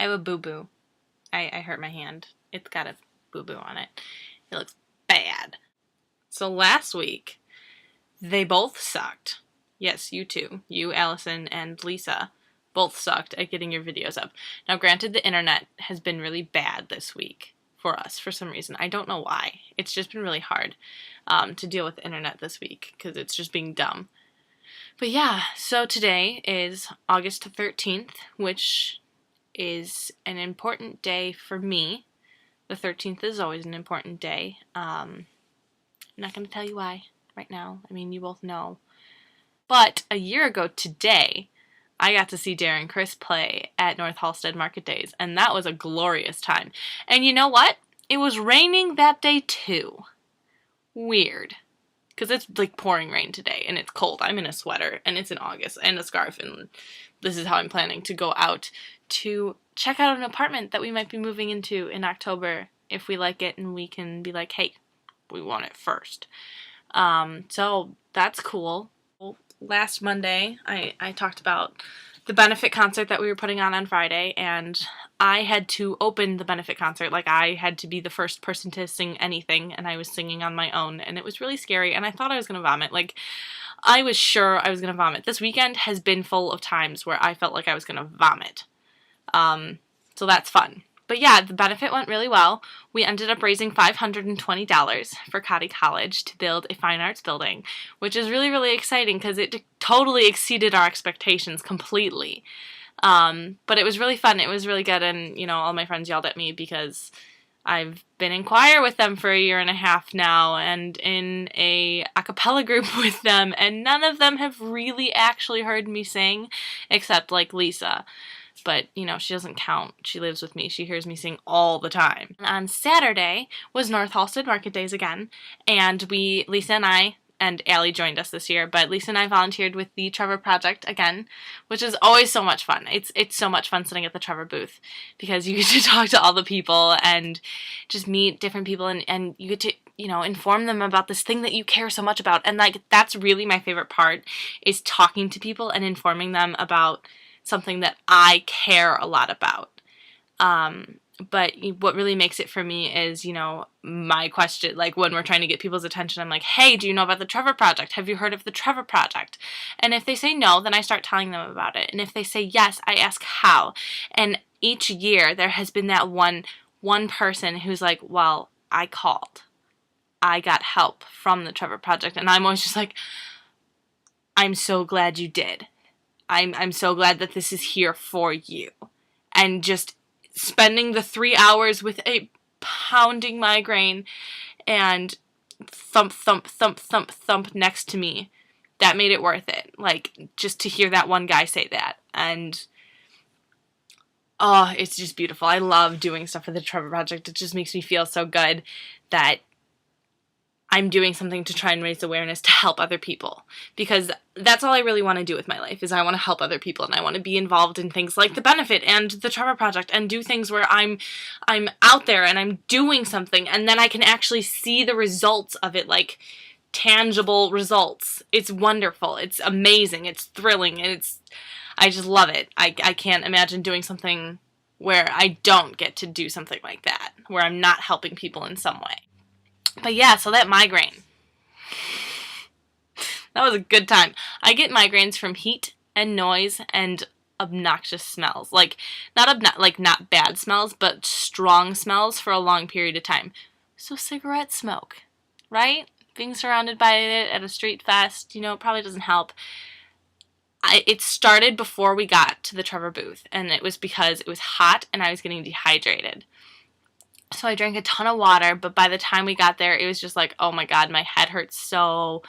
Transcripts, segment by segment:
I have a boo-boo. I hurt my hand. It's got a boo-boo on it. It looks bad. So last week, they both sucked. Yes, you two. You, Allison, and Lisa both sucked at getting your videos up. Now, granted, the internet has been really bad this week for us for some reason. I don't know why. It's just been really hard to deal with the internet this week because it's just being dumb. But yeah, so today is August 13th, which is an important day for me. The 13th is always an important day. I'm not going to tell you why right now. I mean, you both know. But a year ago today, I got to see Darren Chris play at North Halstead Market Days, and that was a glorious time. And you know what? It was raining that day too. Weird. Because it's like pouring rain today, and it's cold. I'm in a sweater, and it's in August, and a scarf, and this is how I'm planning to go out to check out an apartment that we might be moving into in October if we like it, and we can be like, hey, we want it first. So that's cool. Last Monday, I talked about the benefit concert that we were putting on Friday, and I had to open the benefit concert. Like, I had to be the first person to sing anything, and I was singing on my own, and it was really scary, and I thought I was going to vomit. Like, I was sure I was going to vomit. This weekend has been full of times where I felt like I was going to vomit. So that's fun. But yeah, the benefit went really well. We ended up raising $520 for Cotty College to build a fine arts building, which is really, really exciting because it totally exceeded our expectations completely. But it was really fun. It was really good, and, you know, all my friends yelled at me because I've been in choir with them for 1.5 years now and in a cappella group with them, and none of them have really actually heard me sing except, like, Lisa. But, you know, she doesn't count. She lives with me. She hears me sing all the time. On Saturday was North Halstead Market Days again, and Lisa and I, and Allie joined us this year, but Lisa and I volunteered with the Trevor Project again, which is always so much fun. It's so much fun sitting at the Trevor booth because you get to talk to all the people and just meet different people, and you get to, you know, inform them about this thing that you care so much about. And, like, that's really my favorite part, is talking to people and informing them about something that I care a lot about. But what really makes it for me is, you know, my question, like when we're trying to get people's attention, I'm like, hey, do you know about the Trevor Project? Have you heard of the Trevor Project? And if they say no, then I start telling them about it. And if they say yes, I ask how. And each year there has been that one person who's like, well, I called. I got help from the Trevor Project. And I'm always just like, I'm so glad you did. I'm so glad that this is here for you. And just spending the 3 hours with a pounding migraine and thump, thump, thump, thump, thump next to me, that made it worth it. Like, just to hear that one guy say that. And, oh, it's just beautiful. I love doing stuff for the Trevor Project. It just makes me feel so good that I'm doing something to try and raise awareness to help other people, because that's all I really want to do with my life, is I want to help other people, and I want to be involved in things like the benefit and the Trevor Project, and do things where I'm out there and I'm doing something, and then I can actually see the results of it, like tangible results. It's wonderful. It's amazing. It's thrilling. And I just love it. I can't imagine doing something where I don't get to do something like that, where I'm not helping people in some way. But yeah, so that migraine, that was a good time. I get migraines from heat and noise and obnoxious smells. Like, not bad smells, but strong smells for a long period of time. So cigarette smoke, right? Being surrounded by it at a street fest, you know, it probably doesn't help. It started before we got to the Trevor booth, and it was because it was hot and I was getting dehydrated. So I drank a ton of water, but by the time we got there, it was just like, oh my god, my head hurts so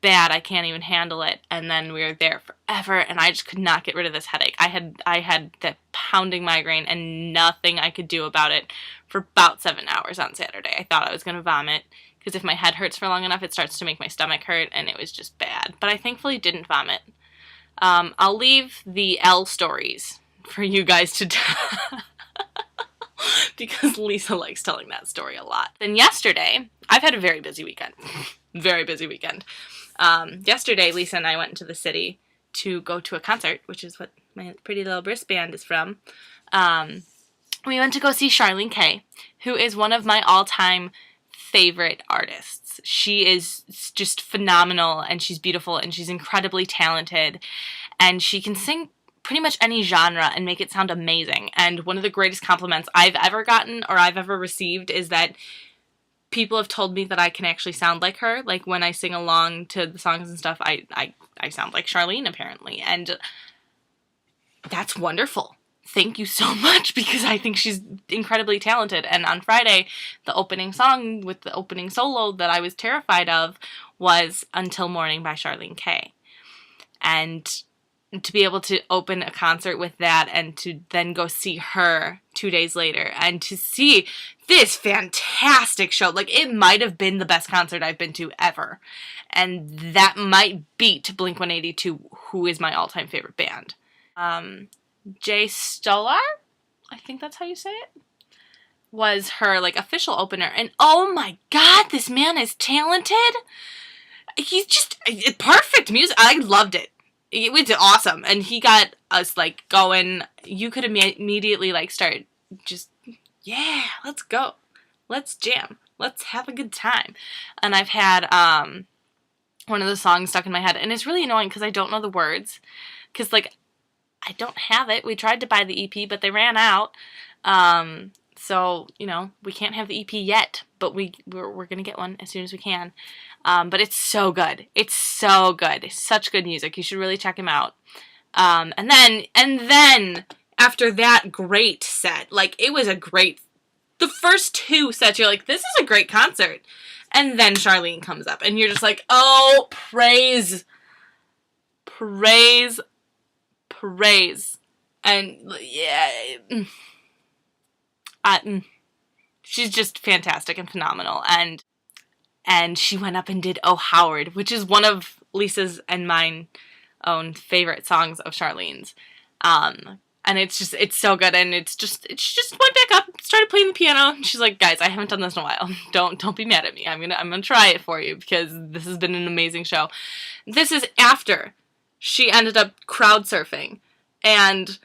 bad, I can't even handle it. And then we were there forever, and I just could not get rid of this headache. I had that pounding migraine, and nothing I could do about it for about 7 hours on Saturday. I thought I was going to vomit, because if my head hurts for long enough, it starts to make my stomach hurt, and it was just bad. But I thankfully didn't vomit. I'll leave the L stories for you guys to tell. Because Lisa likes telling that story a lot. Then yesterday, I've had a very busy weekend. Very busy weekend. Yesterday, Lisa and I went into the city to go to a concert, which is what my pretty little wristband is from. We went to go see Charlene K, who is one of my all-time favorite artists. She is just phenomenal, and she's beautiful, and she's incredibly talented, and she can sing pretty much any genre and make it sound amazing. And one of the greatest compliments I've ever gotten or I've ever received is that people have told me that I can actually sound like her. Like, when I sing along to the songs and stuff, I sound like Charlene, apparently. And that's wonderful. Thank you so much, because I think she's incredibly talented. And on Friday, the opening song with the opening solo that I was terrified of was Until Morning by Charlene K. And to be able to open a concert with that and to then go see her 2 days later and to see this fantastic show, like, it might have been the best concert I've been to ever. And that might beat Blink-182, who is my all-time favorite band. Jay Stolar, I think that's how you say it, was her, like, official opener. And oh my god, this man is talented. He's just perfect music. I loved it. It was awesome. And he got us, like, going. You could immediately, like, start just, yeah, let's go. Let's jam. Let's have a good time. And I've had one of the songs stuck in my head. And it's really annoying because I don't know the words. Because, like, I don't have it. We tried to buy the EP, but they ran out. So, you know, we can't have the EP yet, but we're going to get one as soon as we can. But it's so good. It's so good. It's such good music. You should really check him out. And then after that great set, like, it was a great, the first two sets, you're like, this is a great concert. And then Charlene comes up and you're just like, oh, praise. And yeah, she's just fantastic and phenomenal. And she went up and did Oh Howard, which is one of Lisa's and mine own favorite songs of Charlene's. And it's so good. And she just went back up, started playing the piano. And she's like, guys, I haven't done this in a while. Don't be mad at me. I'm gonna try it for you, because this has been an amazing show. This is after she ended up crowd surfing. And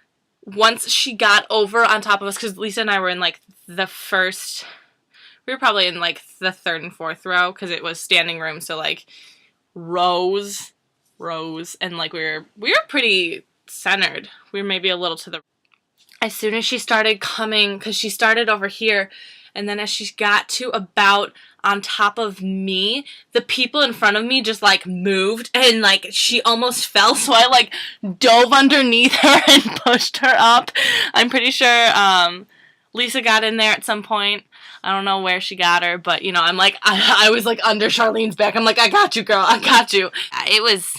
once she got over on top of us, because Lisa and I were in, like, we were probably in, like, the third and fourth row, because it was standing room, so, like, rows, and, like, we were pretty centered. We were maybe a little to the... As soon as she started coming, because she started over here, and then as she got to about on top of me, the people in front of me just, like, moved, and, like, she almost fell, so I, like, dove underneath her and pushed her up. I'm pretty sure Lisa got in there at some point. I don't know where she got her, but, you know, I'm like, I was, like, under Charlene's back. I'm like, I got you, girl, I got you. It was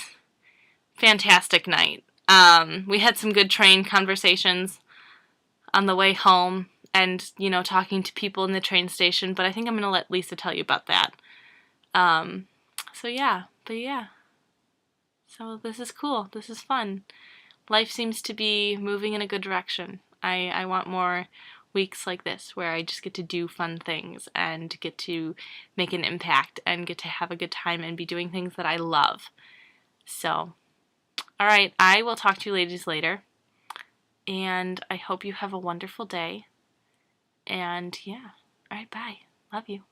fantastic night. We had some good train conversations on the way home, and, you know, talking to people in the train station, but I think I'm going to let Lisa tell you about that. So yeah, So this is cool. This is fun. Life seems to be moving in a good direction. I want more weeks like this, where I just get to do fun things, and get to make an impact, and get to have a good time, and be doing things that I love. So, alright, I will talk to you ladies later, and I hope you have a wonderful day. And yeah, alright, bye. Love you.